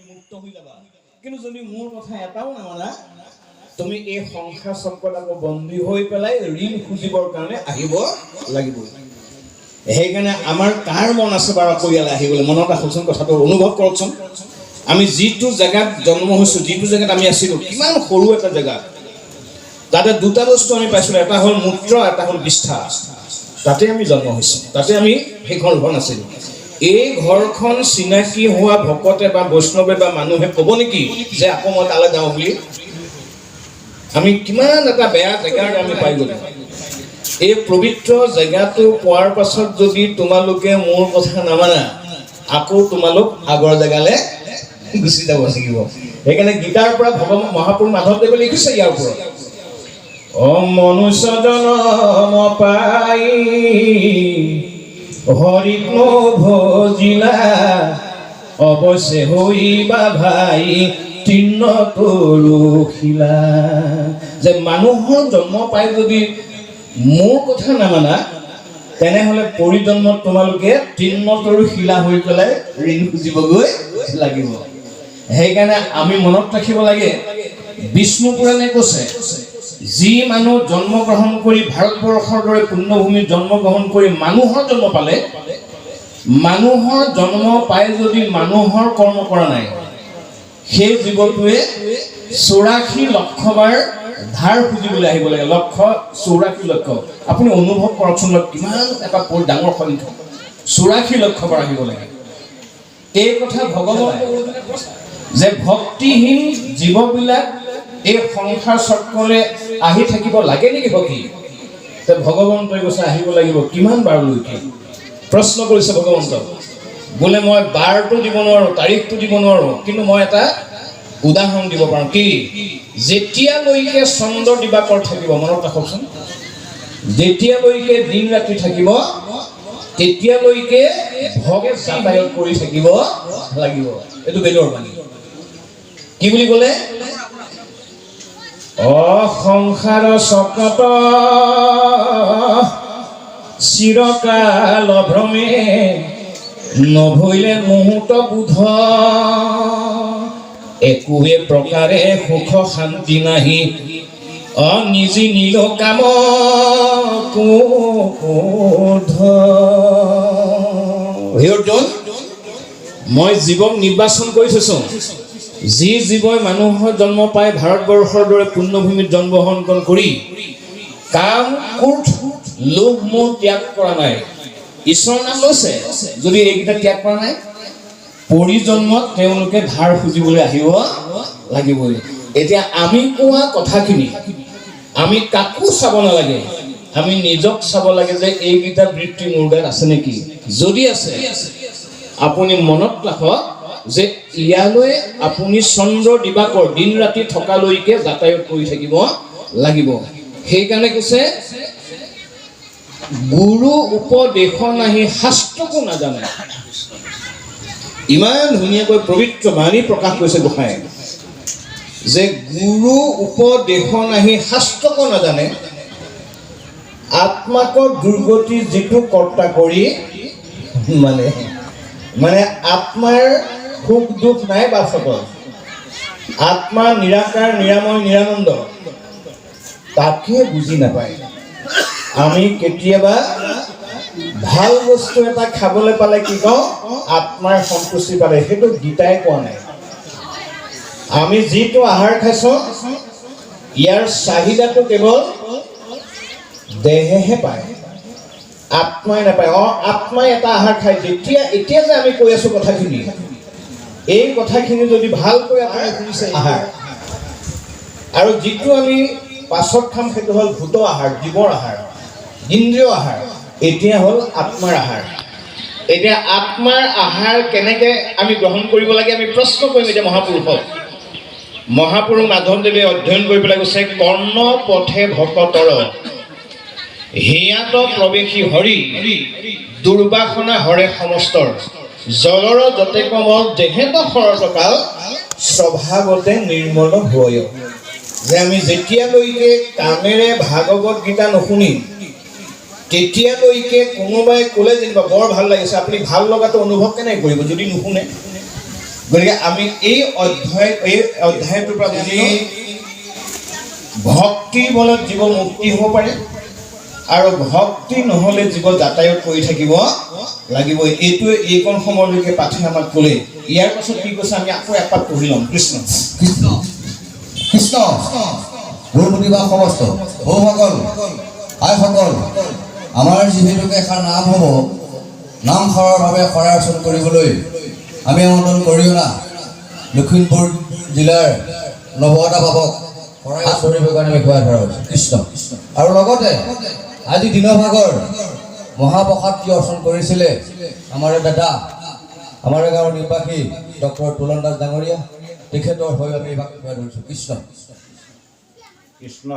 মুক্ত হৈ যাবা কিন্তু যদি মোৰ কথা এটাও নামানা তুমি এই সংসাৰ চক্ৰত আকৌ বন্দী হৈ পেলাই ঋণ খুজিবৰ কাৰণে আহিব লাগিব সেইকাৰণে আমাৰ কাৰ মন আছে বাৰু আকৌ ইয়ালৈ আহিবলৈ মনত ৰাখকচোন কথাটো অনুভৱ কৰকচোন আমি যিটো জেগাত জন্ম হৈছো যিটো জেগাত আমি আছিলো কিমান সৰু এটা জেগা তাতে দুটা বস্তু আমি পাইছিলো এটা হ'ল মূত্ৰ এটা হ'ল বিষ্ঠা তাতে আমি জন্ম হৈছো তাতে আমি সেইখন ঘৰ নাছিলো এই ঘৰখন চিনাকি হোৱা ভকতে বা বৈষ্ণৱে বা মানুহে ক'ব নেকি যে আকৌ মই তালৈ যাওঁ বুলি আমি কিমান এটা বেয়া জেগাত আমি পাই গ'লো এই পবিত্ৰ জেগাটো পোৱাৰ পাছত যদি তোমালোকে মোৰ কথা নামানা আকৌ তোমালোক আগৰ জেগালৈ গুচি যাব লাগিব সেইকাৰণে গীতাৰ পৰা ভগৱান মহাপুৰুষ মাধৱদেৱে লিখিছে ইয়াৰ ওপৰত মনুষ্য জনম পাই হৰিক ভজিলা অৱশ্যে হইবা ভাই তৃণ তৰুশিলা যে মানুহৰ জন্ম পাই যদি মোৰ কথা নামানা তেনেহ'লে পৰিজন্মত তোমালোকে তৃণ তৰুশিলা হৈ পেলাই ঋণ খুজিবগৈ লাগিব সেইকাৰণে আমি মনত ৰাখিব লাগে বিষ্ণু পুৰাণে কৈছে যি মানুহ জন্মগ্ৰহণ কৰি ভাৰতবৰ্ষৰ দৰে পুণ্যভূমিত জন্মগ্ৰহণ কৰি মানুহৰ জন্ম পালে মানুহৰ জন্ম পাই যদি মানুহৰ কৰ্ম কৰা নাই সেই জীৱটোৱে 84 লক্ষবাৰ ধাৰ খুজিবলৈ আহিব লাগে 84 লক্ষ আপুনি অনুভৱ কৰকচোন কিমান এটা ডাঙৰ সংখ্যা 84 লক্ষবাৰ আহিব লাগে এই কথা ভগৱানে যে ভক্তিহীন জীৱবিলাক এই সংসাৰ চক্ৰলৈ আহি থাকিব লাগে নেকি ভক্তি ভগৱন্তই কৈছে আহিব লাগিব কিমান বাৰলৈকে প্ৰশ্ন কৰিছে ভগৱন্তক বোলে মই বাৰটো দিব নোৱাৰো তাৰিখটো দিব নোৱাৰো কিন্তু মই এটা উদাহৰণ দিব পাৰো কি যেতিয়ালৈকে চন্দ্ৰ দিবাকৰ থাকিব মনত ৰাখকচোন যেতিয়ালৈকে দিন ৰাতি থাকিব তেতিয়ালৈকে ভগে যাতায়াত কৰি থাকিব লাগিব এইটো বেদৰ বাণী কি বুলি ক'লে সংসাৰ চক্ৰত চিৰকাল ভ্ৰমে নভৈলে মুহূৰ্ত বোধ একোৱে প্ৰকাৰে সুখ শান্তি নাহি নিজে নীল কাম মই জীৱক নিৰ্বাচন কৰি থৈছো যি জীৱই মানুহৰ জন্ম পাই ভাৰতবৰ্ষৰ দৰে পুণ্যভূমিত জন্মগ্ৰহণ কৰি কাম ক্ৰোধ লোভ মোহ ত্যাগ কৰা নাই ঈশ্বৰৰ নাম লৈছে যদি এইকেইটা ত্যাগ কৰা নাই পৰিজন্মত তেওঁলোকে ধাৰ খুজিবলৈ আহিব লাগিবই এতিয়া আমি কোৱা কথাখিনি আমি কাকো চাব নালাগে আমি নিজক চাব লাগে যে এইকেইটা বৃত্তি মোৰ গাত আছে নেকি যদি আছে আপুনি মনত ৰাখক যে ইয়ালৈ আপুনি চন্দ্ৰ দিবাকৰ দিন ৰাতি থকালৈকে যাতায়াত কৰি থাকিব লাগিব সেইকাৰণে কৈছে গুৰু উপদেশ নাহি শাস্ত্ৰকো নাজানে ইমান ধুনীয়াকৈ পবিত্ৰ বাণী প্ৰকাশ কৰিছে গোসাঁই যে গুৰু উপদেশ নাহি শাস্ত্ৰকো নাজানে আত্মাকৰ দুৰ্গতি যিটো কৰ্তা কৰি মানে আত্মাৰ সুখ দুখ নাই বাচকৰ আত্মা নিৰাকাৰ নিৰাময় নিৰানন্দ তাকে বুজি নাপায় আমি কেতিয়াবা ভাল বস্তু এটা খাবলৈ পালে কি কওঁ আত্মাৰ সন্তুষ্টি পালে সেইটো গীতাই কোৱা নাই আমি যিটো আহাৰ খাইছো ইয়াৰ চাহিদাটো কেৱল দেহেহে পায় আত্মাই নাপায় আত্মাই এটা আহাৰ খায় এতিয়া যে আমি কৈ আছো কথাখিনি এই কথাখিনি যদি ভালকৈ আপুনি শুনিছে আহাৰ আৰু যিটো আমি পাছত খাম সেইটো হ'ল ভূত আহাৰ জীৱৰ আহাৰ ইন্দ্ৰিয় আহাৰ এতিয়া হ'ল আত্মাৰ আহাৰ এতিয়া আত্মাৰ আহাৰ কেনেকে আমি গ্ৰহণ কৰিব লাগে আমি প্ৰশ্ন কৰিম এতিয়া মহাপুৰুষ মাধৱদেৱে অধ্যয়ন কৰি পেলাই কৈছে কৰ্ণ পথে ভকতৰ হিয়াত প্ৰৱেশী হৰি দুৰ্বাসনা হৰে সমস্তৰ জলৰ যতে কমল যেহেত শৰতকাল স্বভাৱতে নিৰ্মল হয় যে আমি যেতিয়ালৈকে কামেৰে ভাগৱত গীতা নুশুনিম তেতিয়ালৈকে কোনোবাই ক'লে যেনিবা বৰ ভাল লাগিছে আপুনি ভাল লগাটো অনুভৱ কেনেকৈ কৰিব যদি নুশুনে গতিকে আমি এই অধ্যায়টোৰ পৰা বুজি ভক্তিৰ বলত জীৱ মুক্তি হ'ব পাৰে আৰু ভক্তি নহ'লে জীৱ যাতায়াত কৰি থাকিব লাগিব। এইটোৱে এইকণ সময়লৈকে পাঠে আমাক ক'লে। ইয়াৰ পাছত কি কৈছে আমি আকৌ এপাত পঢ়ি ল'ম। কৃষ্ণ কৃষ্ণ কৃষ্ণ গুৰুমুনি বা সমস্ত বৌসকল আইসকল, আমাৰ যিহেতুকে এষাৰ নাম হ'ব, নামখৰৰভাৱে শৰাৰচন কৰিবলৈ আমি আমন্ত্ৰণ কৰি অনা লখিমপুৰ জিলাৰ নৱতা বাবক শৰাই চৰিবৰ কাৰণে আমি খুৱাই ধৰা হৈছোঁ। কৃষ্ণ আৰু লগতে আজি দিনৰ ভাগৰ মহাপ্ৰসাদ কি অৰ্চন কৰিছিলে আমাৰ দাদা, আমাৰ গাঁৱৰ নিৰ্বাসী ডক্টৰ তুলন দাস ডাঙৰীয়া, তেখেতৰ হৈ আমি ভাগ খুৱাই ধৰিছোঁ। কৃষ্ণ কৃষ্ণ